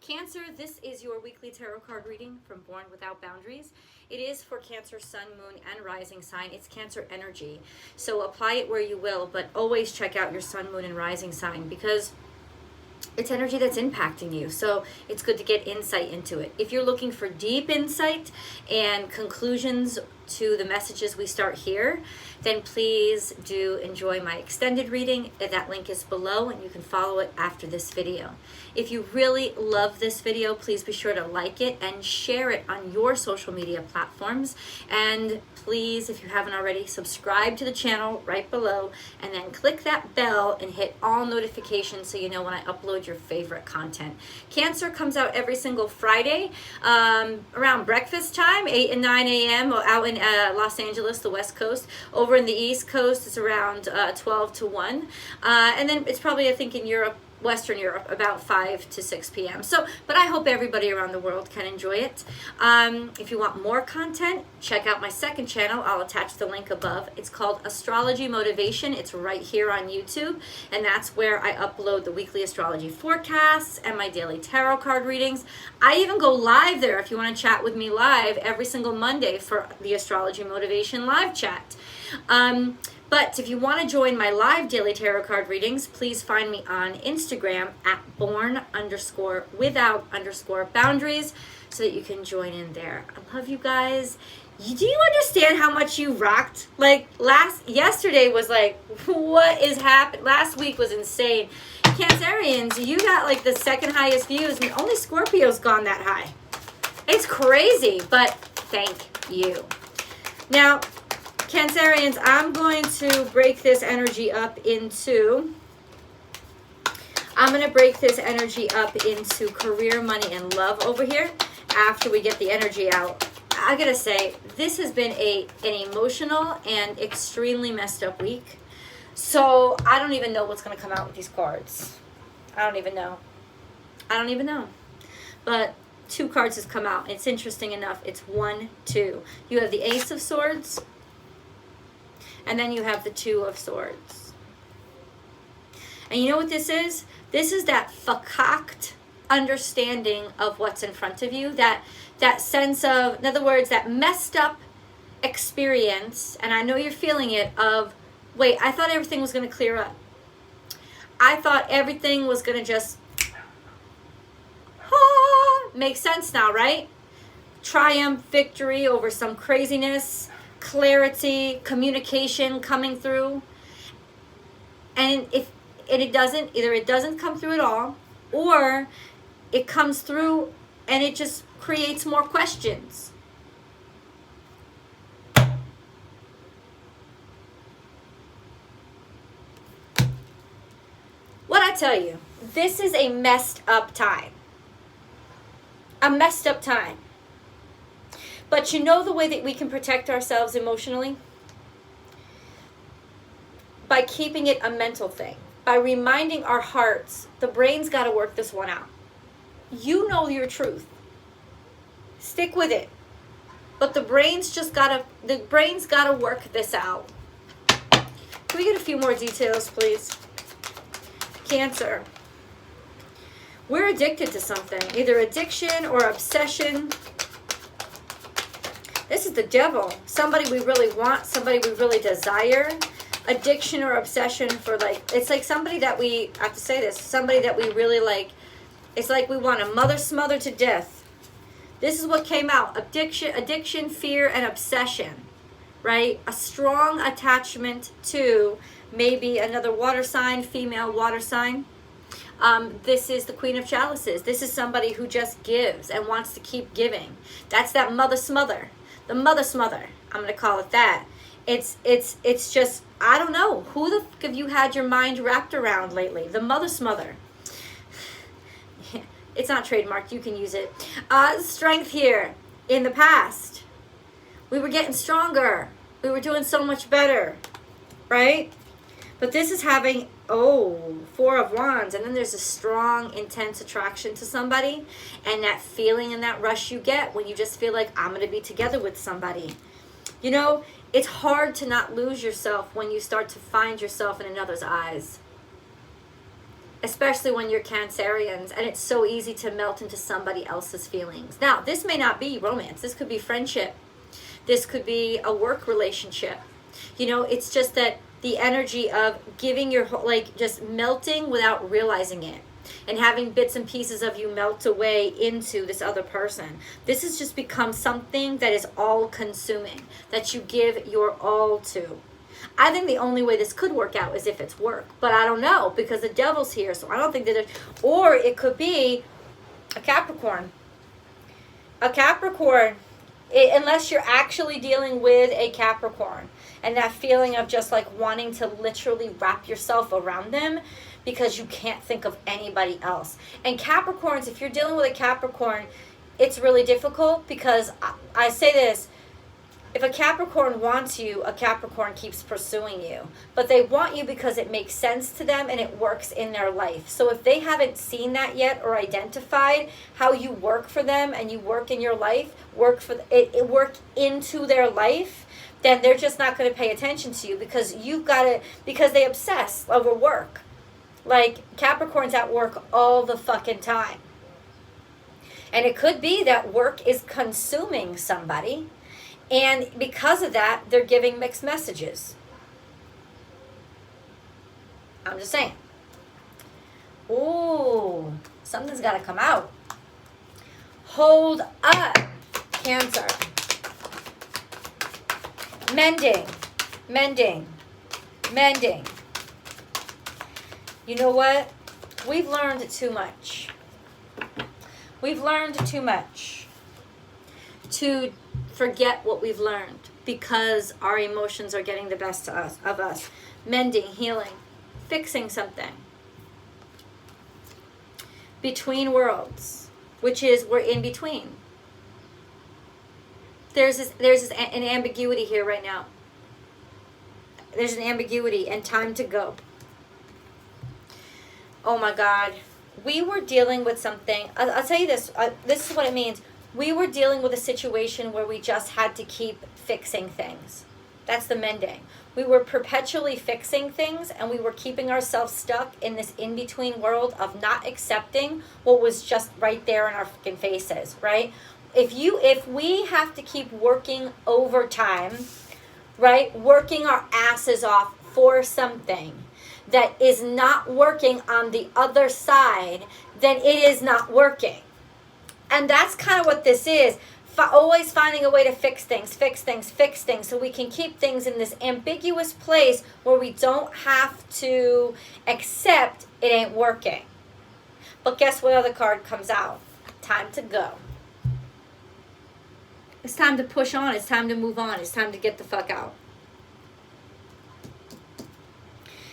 Cancer, this is your weekly tarot card reading from Born Without Boundaries. It is for Cancer, Sun, Moon, and Rising sign. It's Cancer energy. So apply it where you will, but always check out your Sun, Moon, and Rising sign because it's energy that's impacting you. So it's good to get insight into it. If you're looking for deep insight and conclusions to the messages we start here, then please do enjoy my extended reading. That link is below and you can follow it after this video. If you really love this video, please be sure to like it and share it on your social media platforms. And please, if you haven't already, subscribe to the channel right below and then click that bell and hit all notifications so you know when I upload your favorite content. Cancer comes out every single Friday around breakfast time, 8 and 9 a.m. out in Los Angeles, the West Coast. Over in the East Coast, it's around 12 to 1. And then it's probably, I think, in Europe, Western Europe, about 5 to 6 p.m. So, but I hope everybody around the world can enjoy it. If you want more content, check out my second channel. I'll attach the link above. It's called Astrology Motivation. It's right here on YouTube, and that's where I upload the weekly astrology forecasts and my daily tarot card readings. I even go live there if you want to chat with me live every single Monday for the Astrology Motivation live chat. But if you want to join my live daily tarot card readings, please find me on Instagram at born_without_boundaries so that you can join in there. I love you guys. Do you understand how much you rocked? Like yesterday was like, what is happening? Last week was insane. Cancerians, you got like the second highest views and only Scorpio's gone that high. It's crazy, but thank you. Now, Cancerians, I'm going to break this energy up into career, money, and love over here after we get the energy out. I gotta say, this has been an emotional and extremely messed up week. So I don't even know what's gonna come out with these cards. I don't even know. But 2 cards has come out. It's interesting enough. It's 1, 2. You have the Ace of Swords. And then you have the 2 of Swords. And you know what this is? This is that fakaked understanding of what's in front of you. That sense of, in other words, that messed up experience. And I know you're feeling it of, wait, I thought everything was going to clear up. I thought everything was going to just make sense now, right? Triumph, victory over some craziness. Clarity, communication coming through, and if it doesn't, either it doesn't come through at all, or it comes through and it just creates more questions. What I tell you, this is a messed up time. A messed up time. But you know the way that we can protect ourselves emotionally? By keeping it a mental thing. By reminding our hearts, the brain's got to work this one out. You know your truth. Stick with it. But the brain's got to work this out. Can we get a few more details, please? Cancer. We're addicted to something. Either addiction or obsession. This is the devil. Somebody we really want, somebody we really desire. Addiction or obsession for it's like somebody that I have to say this, somebody that we really like. It's like we want to smother to death. This is what came out. Addiction, fear, and obsession, right? A strong attachment to maybe another water sign, female water sign. This is the Queen of Chalices. This is somebody who just gives and wants to keep giving. That's that mother smother. The mother smother, I'm going to call it that. It's just, I don't know. Who the fuck have you had your mind wrapped around lately? The mother smother. It's not trademarked. You can use it. Strength here. In the past, we were getting stronger. We were doing so much better, right? But this is having, 4 of Wands. And then there's a strong, intense attraction to somebody. And that feeling and that rush you get when you just feel like, I'm going to be together with somebody. You know, it's hard to not lose yourself when you start to find yourself in another's eyes. especially when you're Cancerians, and it's so easy to melt into somebody else's feelings. Now, this may not be romance. This could be friendship. This could be a work relationship. You know, it's just that the energy of giving your whole, like, just melting without realizing it, and having bits and pieces of you melt away into this other person. This has just become something that is all-consuming, that you give your all to. I think the only way this could work out is if it's work, but I don't know, because the devil's here, so I don't think that there's, or it could be a Capricorn. A Capricorn, unless you're actually dealing with a Capricorn, and that feeling of just like wanting to literally wrap yourself around them because you can't think of anybody else. And Capricorns, if you're dealing with a Capricorn, it's really difficult, because I say this, if a Capricorn wants you, a Capricorn keeps pursuing you. But they want you because it makes sense to them and it works in their life. So if they haven't seen that yet or identified how you work for them and you work in your life, work into their life, then they're just not going to pay attention to you, because because they obsess over work. Like, Capricorn's at work all the fucking time. And it could be that work is consuming somebody, and because of that, they're giving mixed messages. I'm just saying. Ooh, something's got to come out. Hold up, Cancer. Mending, mending, mending. You know what? We've learned too much. We've learned too much to forget what we've learned, because our emotions are getting the best of us. Mending, healing, fixing something. Between worlds, which is we're in between. There's an ambiguity here right now. There's an ambiguity and time to go. Oh my God. We were dealing with something. I'll tell you this. This is what it means. We were dealing with a situation where we just had to keep fixing things. That's the mending. We were perpetually fixing things, and we were keeping ourselves stuck in this in-between world of not accepting what was just right there in our fucking faces, right? If we have to keep working overtime, right, working our asses off for something that is not working on the other side, then it is not working. And that's kind of what this is. Always finding a way to fix things, so we can keep things in this ambiguous place where we don't have to accept it ain't working. But guess what other card comes out? Time to go. It's time to push on. It's time to move on. It's time to get the fuck out.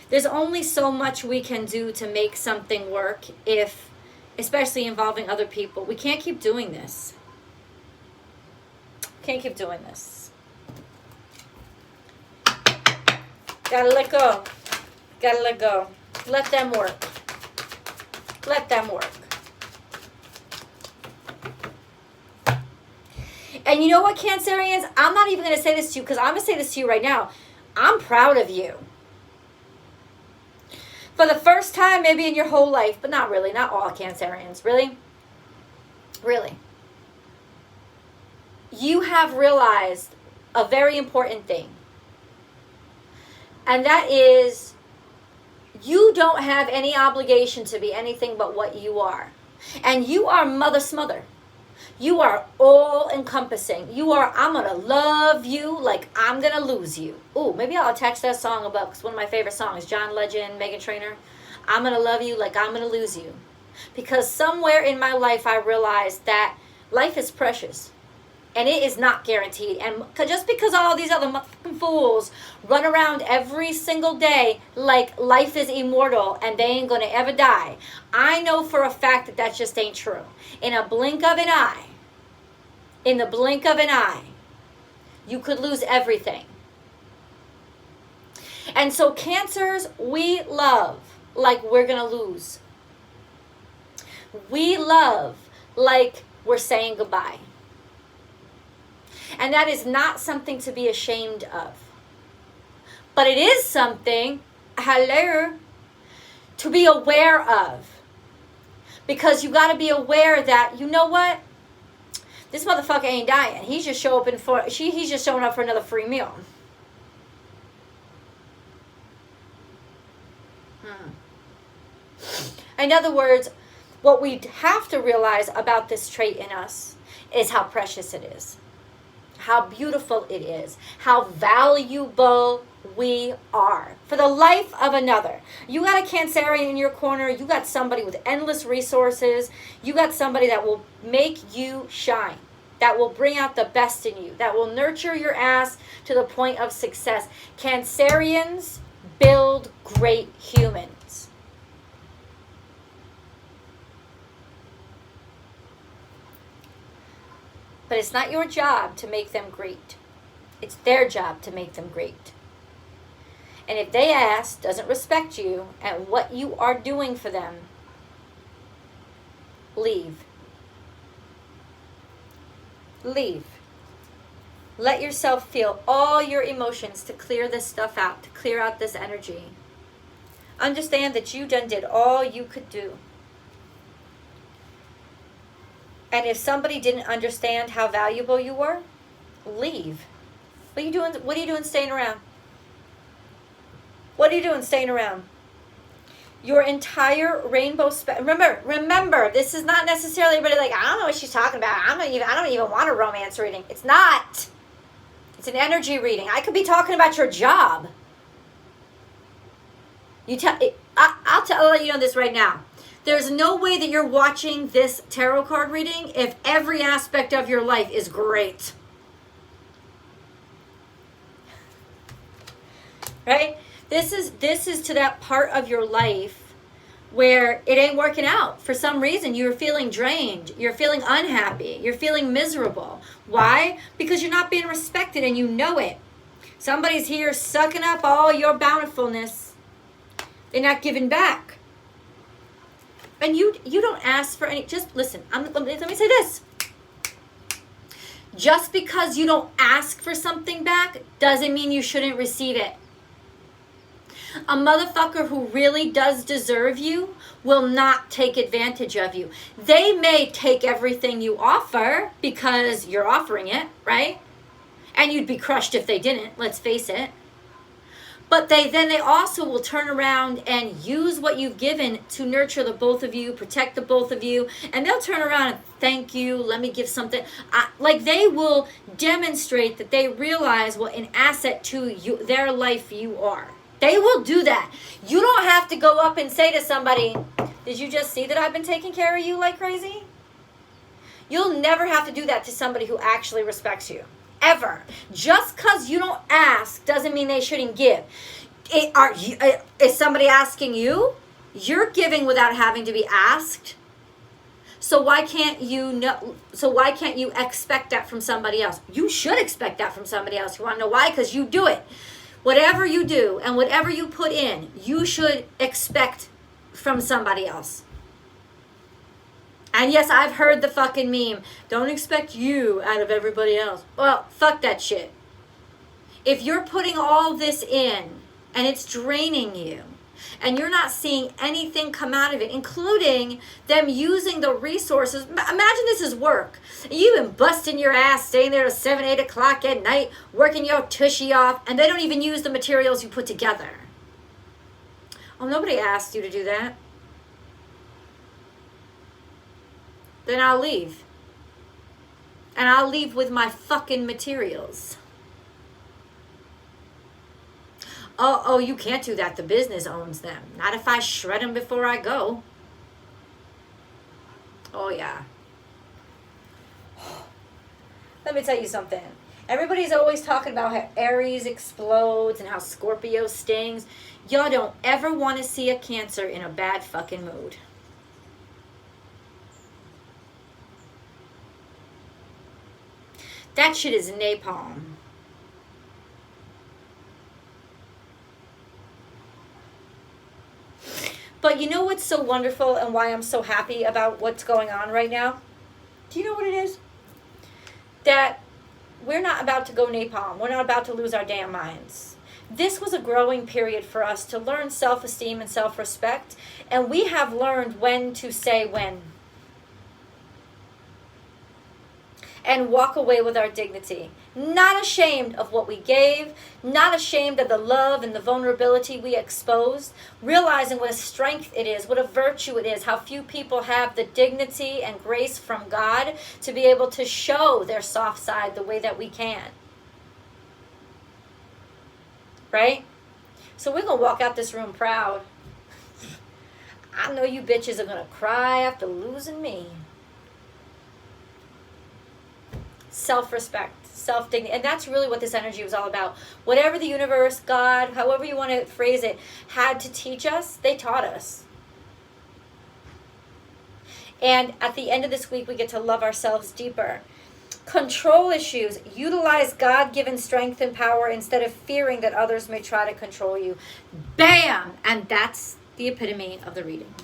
There's only so much we can do to make something work, especially involving other people. We can't keep doing this. Can't keep doing this. Gotta let go. Gotta let go. Let them work. Let them work. And you know what, Cancerians? I'm not even going to say this to you, because I'm going to say this to you right now. I'm proud of you. For the first time maybe in your whole life, but not really, not all Cancerians. Really? Really. You have realized a very important thing. And that is, you don't have any obligation to be anything but what you are. And you are mother smother. You are all encompassing. You are, I'm going to love you like I'm going to lose you. Ooh, maybe I'll attach that song about, because one of my favorite songs, John Legend, Meghan Trainor. I'm going to love you like I'm going to lose you. Because somewhere in my life I realized that life is precious. And it is not guaranteed. And just because all these other motherfucking fools run around every single day like life is immortal and they ain't going to ever die, I know for a fact that that just ain't true. In a blink of an eye, you could lose everything. And so Cancers, we love like we're going to lose. We love like we're saying goodbye. And that is not something to be ashamed of. But it is something, hello, to be aware of. Because you got to be aware that, you know what? This motherfucker ain't dying. He's just he's just showing up for another free meal. In other words, what we have to realize about this trait in us is how precious it is, how beautiful it is, how valuable we are for the life of another. You got a Cancerian in your corner. You got somebody with endless resources. You got somebody that will make you shine, that will bring out the best in you, that will nurture your ass to the point of success. Cancerians build great humans. But it's not your job to make them great. It's their job to make them great. And if they ask, doesn't respect you and what you are doing for them, leave. Leave. Let yourself feel all your emotions to clear this stuff out, to clear out this energy. Understand that you done did all you could do. And if somebody didn't understand how valuable you were, leave. What are you doing? What are you doing staying around? What are you doing staying around? Your entire rainbow remember, this is not necessarily everybody like, I don't know what she's talking about. I don't even want a romance reading. It's not. It's an energy reading. I could be talking about your job. I'll let you know this right now. There's no way that you're watching this tarot card reading if every aspect of your life is great. Right? This is to that part of your life where it ain't working out. For some reason, you're feeling drained. You're feeling unhappy. You're feeling miserable. Why? Because you're not being respected and you know it. Somebody's here sucking up all your bountifulness. They're not giving back. And you don't ask for any, just listen, let me say this. Just because you don't ask for something back doesn't mean you shouldn't receive it. A motherfucker who really does deserve you will not take advantage of you. They may take everything you offer because you're offering it, right? And you'd be crushed if they didn't, let's face it. But they also will turn around and use what you've given to nurture the both of you, protect the both of you. And they'll turn around and thank you, let me give something. Like they will demonstrate that they realize what an asset to you, their life you are. They will do that. You don't have to go up and say to somebody, did you just see that I've been taking care of you like crazy? You'll never have to do that to somebody who actually respects you. Ever. Just because you don't ask doesn't mean they shouldn't give. Is somebody asking you? You're giving without having to be asked. So why can't you expect that from somebody else? You should expect that from somebody else. You want to know why? Because you do it. Whatever you do and whatever you put in, you should expect from somebody else. And yes, I've heard the fucking meme. Don't expect you out of everybody else. Well, fuck that shit. If you're putting all this in and it's draining you and you're not seeing anything come out of it, including them using the resources. Imagine this is work. You've been busting your ass, staying there till 7, 8 o'clock at night, working your tushy off, and they don't even use the materials you put together. Oh, nobody asked you to do that. Then I'll leave. And I'll leave with my fucking materials. Oh, you can't do that. The business owns them. Not if I shred them before I go. Oh, yeah. Let me tell you something. Everybody's always talking about how Aries explodes and how Scorpio stings. Y'all don't ever want to see a Cancer in a bad fucking mood. That shit is napalm. But you know what's so wonderful and why I'm so happy about what's going on right now? Do you know what it is? That we're not about to go napalm. We're not about to lose our damn minds. This was a growing period for us to learn self-esteem and self-respect, and we have learned when to say when. And walk away with our dignity. Not ashamed of what we gave, not ashamed of the love and the vulnerability we exposed, realizing what a strength it is, what a virtue it is, how few people have the dignity and grace from God to be able to show their soft side the way that we can. Right? So we're going to walk out this room proud. I know you bitches are going to cry after losing me. Self-respect, self-dignity, and that's really what this energy was all about. Whatever the universe, God, however you want to phrase it, had to teach us, they taught us. And at the end of this week, we get to love ourselves deeper. Control issues. Utilize God-given strength and power instead of fearing that others may try to control you. Bam! And that's the epitome of the reading.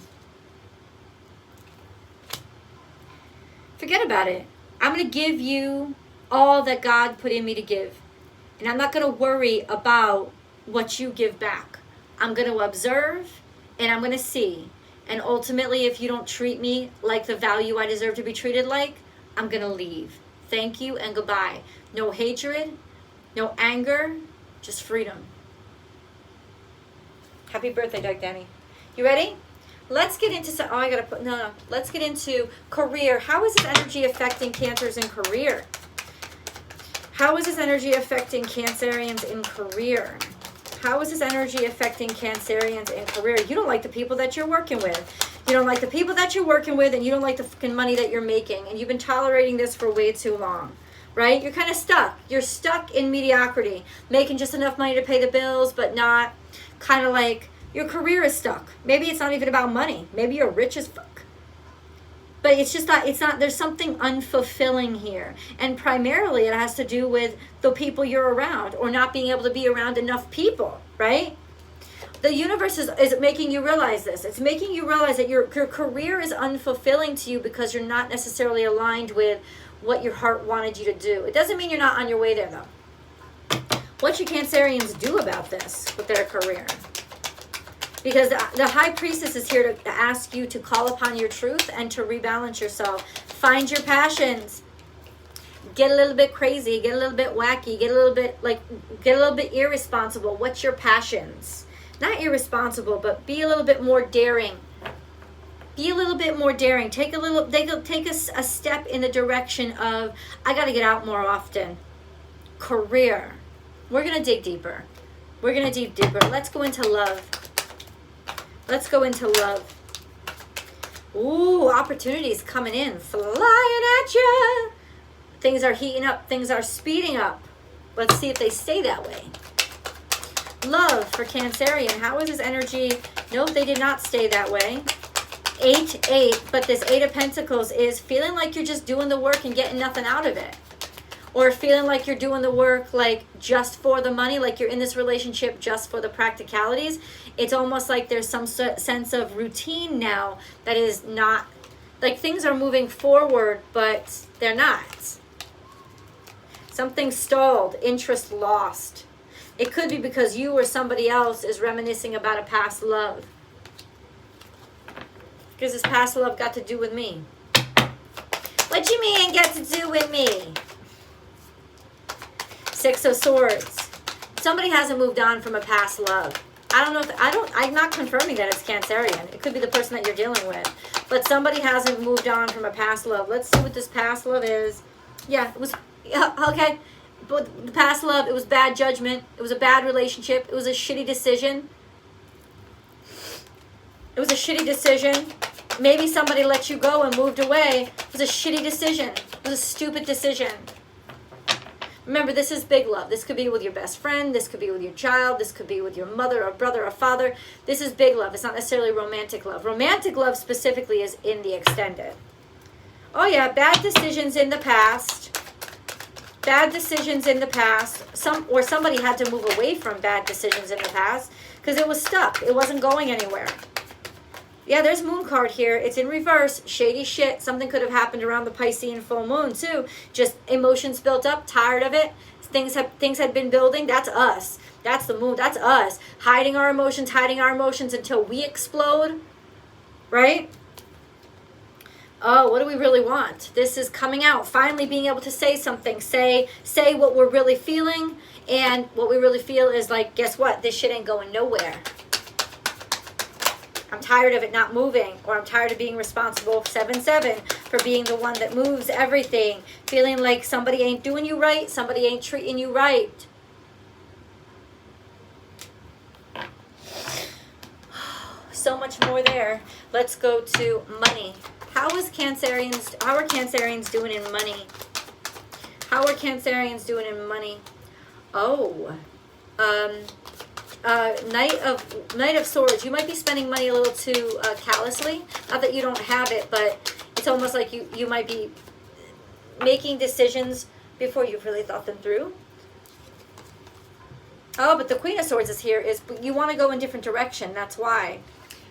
Forget about it. I'm going to give you all that God put in me to give. And I'm not going to worry about what you give back. I'm going to observe and I'm going to see. And ultimately, if you don't treat me like the value I deserve to be treated like, I'm going to leave. Thank you and goodbye. No hatred, no anger, just freedom. Happy birthday, Doug Danny. You ready? Let's get into some, let's get into career. How is this energy affecting Cancers in career? How is this energy affecting Cancerians in career? How is this energy affecting Cancerians in career? You don't like the people that you're working with. You don't like the people that you're working with, and you don't like the fucking money that you're making, and you've been tolerating this for way too long, right? You're kind of stuck. You're stuck in mediocrity, making just enough money to pay the bills, but not kind of like, your career is stuck. Maybe it's not even about money. Maybe you're rich as fuck. But it's just not, there's something unfulfilling here. And primarily it has to do with the people you're around or not being able to be around enough people, right? The universe is making you realize this. It's making you realize that your career is unfulfilling to you because you're not necessarily aligned with what your heart wanted you to do. It doesn't mean you're not on your way there, though. What should Cancerians do about this with their career? Because the High Priestess is here to ask you to call upon your truth and to rebalance yourself. Find your passions. Get a little bit crazy. Get a little bit wacky. Get a little bit irresponsible. What's your passions? Not irresponsible, but be a little bit more daring. Be a little bit more daring. Take a step in the direction of, I got to get out more often. Career. We're going to dig deeper. We're going to dig deeper. Let's go into love. Let's go into love. Ooh, opportunities coming in, flying at you. Things are heating up. Things are speeding up. Let's see if they stay that way. Love for Cancerian. How is this energy? Nope, they did not stay that way. 8, but this 8 of Pentacles is feeling like you're just doing the work and getting nothing out of it. Or feeling like you're doing the work like just for the money, like you're in this relationship just for the practicalities. It's almost like there's some sense of routine now that is not, like things are moving forward, but they're not. Something stalled, interest lost. It could be because you or somebody else is reminiscing about a past love. Because this past love got to do with me. What you mean got to do with me? 6 of Swords. Somebody hasn't moved on from a past love. I don't know if, I'm not confirming that it's Cancerian. It could be the person that you're dealing with. But somebody hasn't moved on from a past love. Let's see what this past love is. Yeah, it was, yeah, okay. But the past love, it was bad judgment. It was a bad relationship. It was a shitty decision. It was a shitty decision. Maybe somebody let you go and moved away. It was a shitty decision. It was a stupid decision. Remember, this is big love. This could be with your best friend. This could be with your child. This could be with your mother or brother or father. This is big love. It's not necessarily romantic love. Romantic love specifically is in the extended. Oh yeah, bad decisions in the past. Bad decisions in the past. Somebody had to move away from bad decisions in the past because it was stuck. It wasn't going anywhere. Yeah, there's moon card here. It's in reverse. Shady shit. Something could have happened around the Piscean full moon too. Just emotions built up. Tired of it. things had been building. That's us. That's the moon. That's us. Hiding our emotions until we explode. Right? Oh, what do we really want? This is coming out. Finally being able to say something. Say what we're really feeling. And what we really feel is like, guess what? This shit ain't going nowhere. I'm tired of it not moving. Or I'm tired of being responsible, 7-7, for being the one that moves everything. Feeling like somebody ain't doing you right. Somebody ain't treating you right. So much more there. Let's go to money. How are Cancerians doing in money? How are Cancerians doing in money? Oh, Knight of Swords. You might be spending money a little too callously. Not that you don't have it, but it's almost like you might be making decisions before you've really thought them through. Oh, but the Queen of Swords is here. You want to go in different direction. That's why.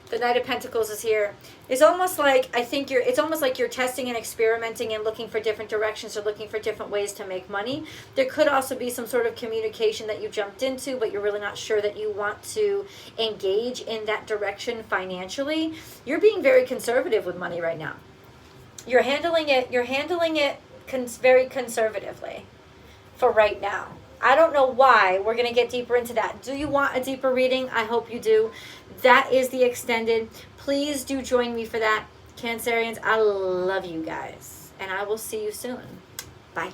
The Knight of Pentacles is here. It's almost like, it's almost like you're testing and experimenting and looking for different directions or looking for different ways to make money. There could also be some sort of communication that you jumped into, but you're really not sure that you want to engage in that direction financially. You're being very conservative with money right now. You're handling it very conservatively for right now. I don't know why. We're going to get deeper into that. Do you want a deeper reading? I hope you do. That is the extended. Please do join me for that. Cancerians, I love you guys. And I will see you soon. Bye.